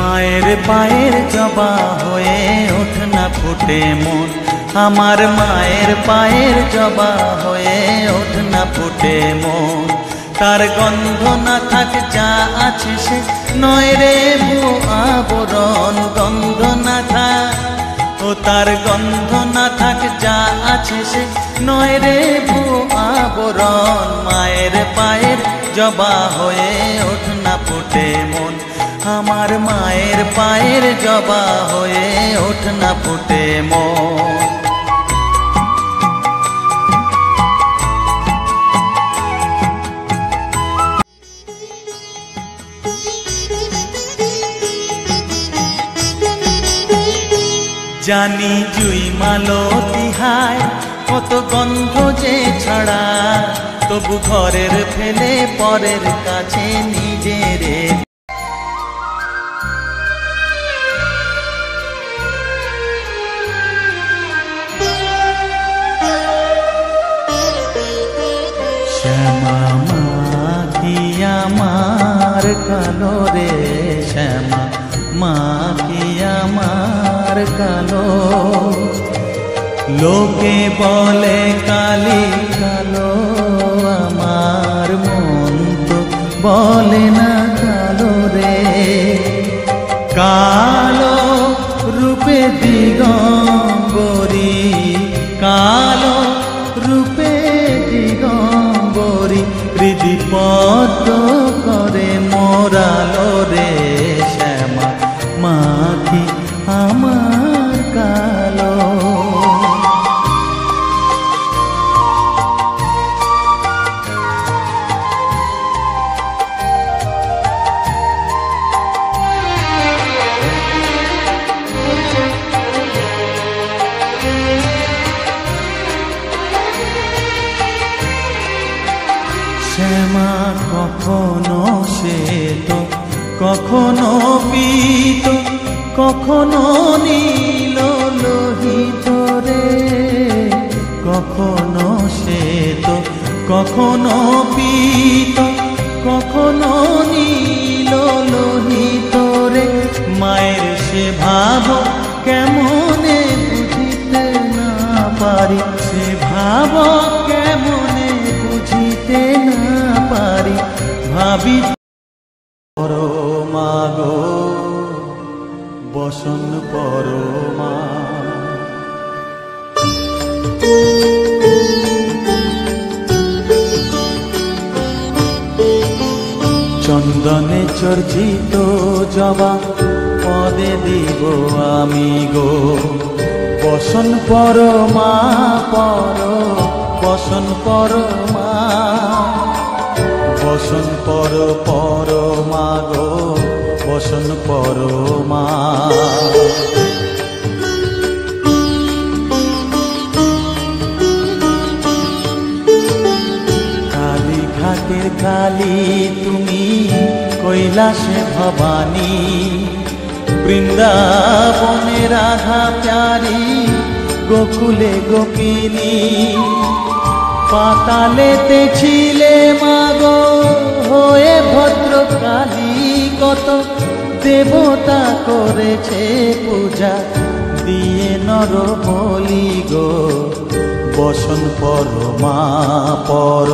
মায়ের পায়ের জবা হয়ে ওঠ না ফুটে মন, আমার মায়ের পায়ের জবা হয়ে ওঠ না ফুটে মন। তার গন্ধ না থাক যা আছে সে নয় রে ভুয়ো আবরণ, গন্ধ না থাক ও তার গন্ধ না থাক যা আছে সে নয় রে ভুয়ো আবরণ। মায়ের পায়ের জবা হয়ে ওঠ না ফুটে মন, আমার মায়ের পায়ের জবা হয়ে ওঠ না ফুটে মন। জানি জুই মালতী হায় কত গন্ধ যে ছড়া, তবু ঘরের ফেলে পরের কাছে নিজের। শ্যামা মা কি আমার কালো রে, শ্যামা মা কি আমার কালো। লোকে বলে কালি কালো, আমার মন তো বলে না কালো রে। কালো রূপে দিগম্বরী, কালো রূপে দিগম্বরী, হৃদি পদ্ম করে মোরালো রে। শ্যামা মা কি আমার কালো। শ্যামা কখনো শ্বেত, কখনো পীত, কখনো নীল লোহিত রে। কখনো শ্বেত, কখনো পীত, কখনো নীল লোহিত রে। মায়ের সে ভাব কেমনে বুঝিতে না পারি, সে ভাব কেমনে বুঝিতে না পারি। ভাবি পরমা গো বসন পরমা, চন্দনে চর্চিত জবা পদে দিব আমি গো। বসন পরমা পর, বসন পরমা, বসন পর পরমা গো, বসন পরমা। কালী ঘাটের কালী তুমি, কৈলাসে ভবানী, বৃন্দাবনে রাধা প্যারি, গোকুলে গোপিনী। পাতালেতে ছিলে মাগো হয়ে ভদ্রকালী, কত দেবতা করেছে পূজা দিয়ে নর বলি গো। বসন পরমা পর